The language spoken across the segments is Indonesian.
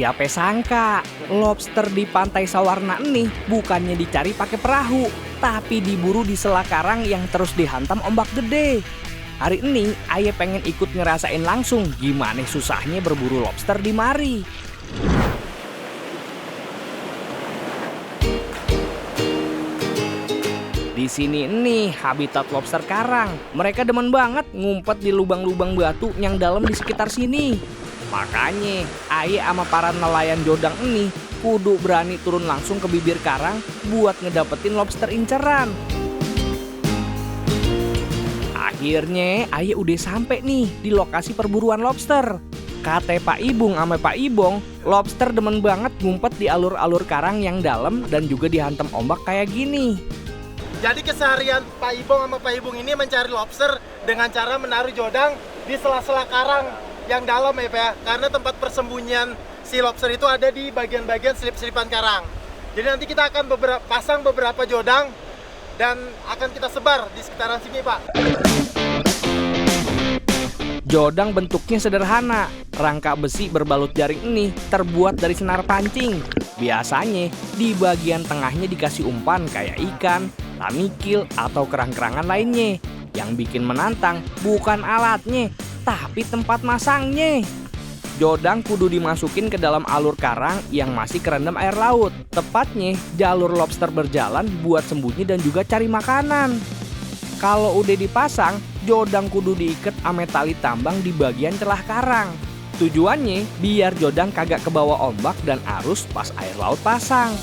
Siapa sangka, lobster di pantai Sawarna ini bukannya dicari pakai perahu, tapi diburu di sela karang yang terus dihantam ombak gede. Hari ini, Aye pengen ikut ngerasain langsung gimana susahnya berburu lobster di mari. Di sini nih habitat lobster karang. Mereka demen banget ngumpet di lubang-lubang batu yang dalam di sekitar sini. Makanya Aye sama para nelayan jodang ini kudu berani turun langsung ke bibir karang buat ngedapetin lobster inceran. Akhirnya Aye udah sampai nih di lokasi perburuan lobster. Kata Pak Ibung sama Pak Ibong, lobster demen banget ngumpet di alur-alur karang yang dalam dan juga dihantam ombak kayak gini. Jadi keseharian Pak Ibong sama Pak Ibung ini mencari lobster dengan cara menaruh jodang di sela-sela karang yang dalam ya Pak ya. Karena tempat persembunyian si lobster itu ada di bagian-bagian selip-selipan karang. Jadi nanti kita akan pasang beberapa jodang dan akan kita sebar di sekitaran sini Pak. Jodang bentuknya sederhana. Rangka besi berbalut jaring ini terbuat dari senar pancing. Biasanya di bagian tengahnya dikasih umpan kayak ikan, tamikil, atau kerang-kerangan lainnya. Yang bikin menantang bukan alatnya, tapi tempat masangnya. Jodang kudu dimasukin ke dalam alur karang yang masih kerendam air laut. Tepatnya jalur lobster berjalan buat sembunyi dan juga cari makanan. Kalau udah dipasang, jodang kudu diikat ame tali tambang di bagian celah karang. Tujuannya biar jodang kagak kebawa ombak dan arus pas air laut pasang.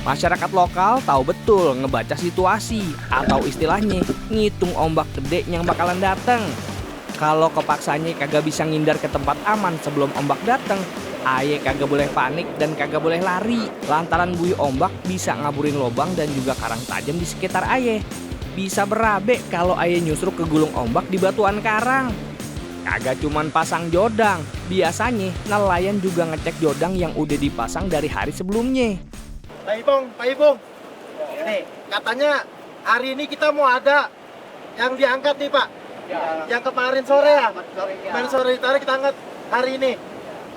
Masyarakat lokal tahu betul ngebaca situasi atau istilahnya ngitung ombak gede yang bakalan dateng. Kalau kepaksanya kagak bisa ngindar ke tempat aman sebelum ombak dateng, Aye kagak boleh panik dan kagak boleh lari. Lantaran buih ombak bisa ngaburin lobang dan juga karang tajam di sekitar Aye. Bisa berabe kalau Aye nyusruk ke gulung ombak di batuan karang. Kagak cuman pasang jodang, biasanya nelayan juga ngecek jodang yang udah dipasang dari hari sebelumnya. Pak Ibung, nih katanya hari ini kita mau ada yang diangkat nih Pak. Ya. Yang kemarin sore ya? Kemarin sore ditarik kita angkat hari ini.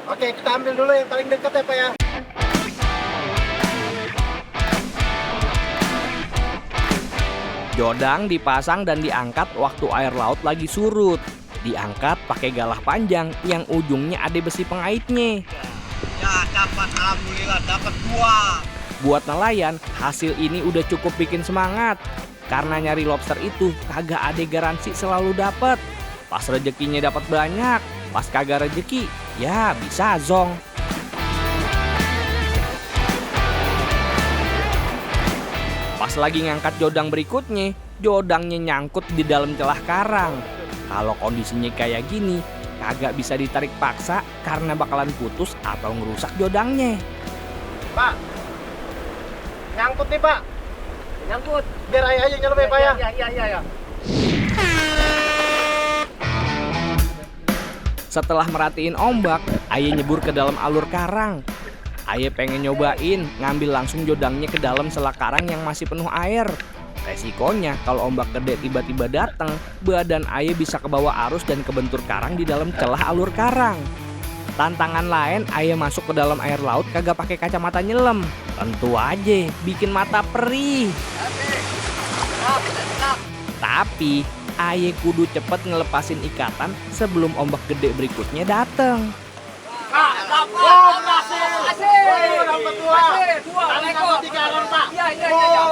Oke, kita ambil dulu yang paling dekat ya Pak ya. Jodang dipasang dan diangkat waktu air laut lagi surut. Diangkat pakai galah panjang yang ujungnya ada besi pengaitnya. Ya, dapat, alhamdulillah dapat 2. Buat nelayan, hasil ini udah cukup bikin semangat. Karena nyari lobster itu kagak ada garansi selalu dapet. Pas rezekinya dapat banyak, pas kagak rezeki, ya bisa zong. Pas lagi ngangkat jodang berikutnya, jodangnya nyangkut di dalam celah karang. Kalau kondisinya kayak gini, kagak bisa ditarik paksa karena bakalan putus atau ngerusak jodangnya. Pak, nyangkut nih Pak. Nyangkut. Biar Aye aja nyelam ya Pak ya. Iya. Setelah merhatiin ombak, Aye nyebur ke dalam alur karang. Aye pengen nyobain ngambil langsung jodangnya ke dalam sela karang yang masih penuh air. Resikonya kalau ombak gede tiba-tiba datang, badan Aye bisa kebawa arus dan kebentur karang di dalam celah alur karang. Tantangan lain, Aye masuk ke dalam air laut kagak pakai kacamata nyelam. Tentu aja bikin mata perih. Tapi Aye kudu cepet ngelepasin ikatan sebelum ombak gede berikutnya dateng. Pak, berhasil. Dapat 2. Dapat di karang Pak. Iya.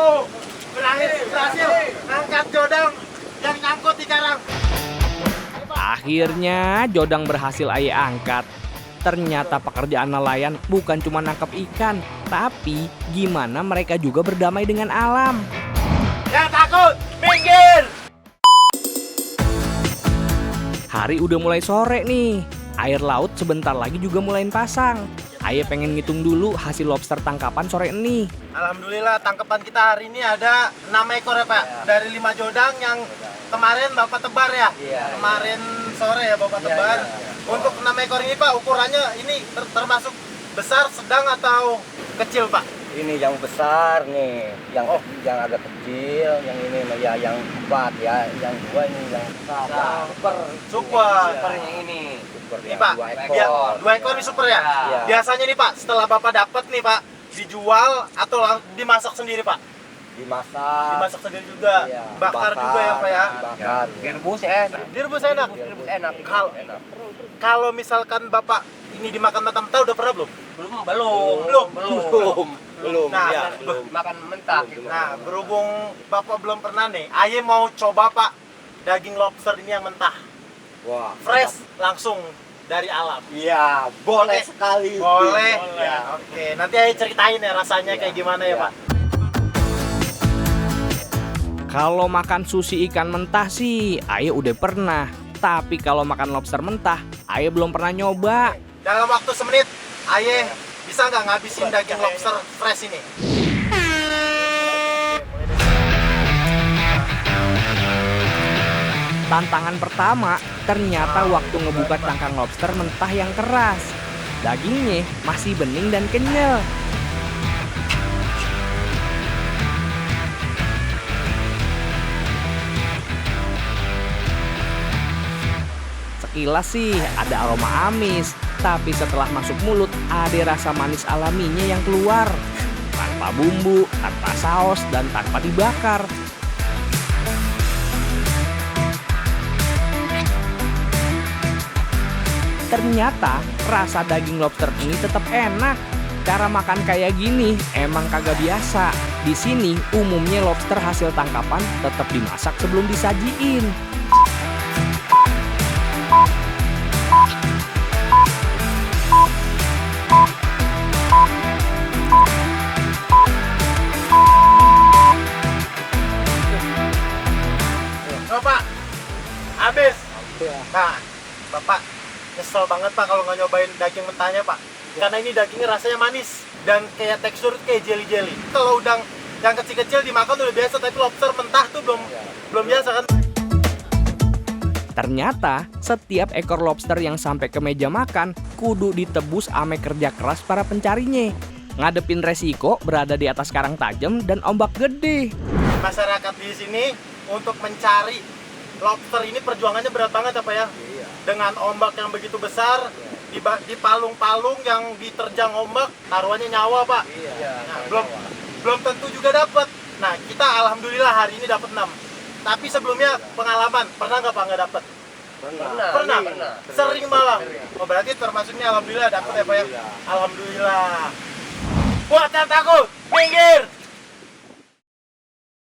Berhasil. Angkat jodang yang nyangkut di karang. Akhirnya jodang berhasil Aye angkat. Ternyata pekerjaan nelayan bukan cuma nangkap ikan, tapi gimana mereka juga berdamai dengan alam. Yang takut, minggir! Hari udah mulai sore nih. Air laut sebentar lagi juga mulai pasang. Aye pengen ngitung dulu hasil lobster tangkapan sore ini. Alhamdulillah tangkapan kita hari ini ada 6 ekor ya Pak. Dari 5 jodang yang kemarin Bapak tebar ya. Kemarin sore ya Bapak tebar. Untuk 6 ekor ini Pak, ukurannya ini termasuk besar, sedang atau kecil Pak? Ini yang besar nih, yang agak kecil, yang ini ya yang 4 ya, yang 2 ini yang besar. Super. Super yang ini. super Nih ya, Pak, 2 ekor. 2 ekor nih super ya? Iya. Biasanya nih Pak, setelah Bapak dapat nih Pak, dijual atau dimasak sendiri Pak? Dimasak sendiri juga, Iya, bakar juga ya Pak ya? Bakar. Direbus enak. Direbus enak. Direbus enak. Kalau Enak. kalau misalkan Bapak ini dimakan mentah-mentah udah pernah belum? Belum. Nah, ya, belum. Makan mentah. Nah, berhubung Bapak belum pernah nih, Aye mau coba Pak daging lobster ini yang mentah, Wah, fresh langsung dari alam. Iya, boleh Oke. sekali. Boleh. Ya. Oke, nanti Aye ceritain ya rasanya kayak gimana ya Iya. Pak. Kalau makan sushi ikan mentah sih, Aye udah pernah. Tapi kalau makan lobster mentah, Aye belum pernah nyoba. Dalam waktu semenit, Aye bisa nggak ngabisin daging lobster fresh ini? Tantangan pertama, ternyata waktu ngebuka cangkang lobster mentah yang keras. Dagingnya masih bening dan kenyal. Sekilas sih ada aroma amis, tapi setelah masuk mulut ada rasa manis alaminya yang keluar. Tanpa bumbu, tanpa saus, dan tanpa dibakar. Ternyata rasa daging lobster ini tetap enak. Cara makan kayak gini emang kagak biasa. Di sini umumnya lobster hasil tangkapan tetap dimasak sebelum disajiin. Bapak, habis. Nah, Bapak nyesel banget Pak kalau nggak nyobain daging mentahnya Pak. Karena ini dagingnya rasanya manis dan kayak tekstur kayak jelly-jelly. Kalau udang yang kecil-kecil dimakan udah biasa, tapi lobster mentah tuh belum biasa kan. Ternyata setiap ekor lobster yang sampai ke meja makan kudu ditebus ame kerja keras para pencarinya. Ngadepin resiko berada di atas karang tajam dan ombak gede. Masyarakat di sini untuk mencari lobster ini perjuangannya berat banget apa ya? Dengan ombak yang begitu besar, di palung-palung yang diterjang ombak, taruhannya nyawa Pak. Nah, belum tentu juga dapat. Nah, kita alhamdulillah hari ini dapat 6. Tapi sebelumnya pengalaman, pernah nggak Pak nggak dapat? Pernah. Sering malah. Oh, berarti termasuknya alhamdulillah dapat ya Pak ya? Alhamdulillah. Buat yang takut, minggir!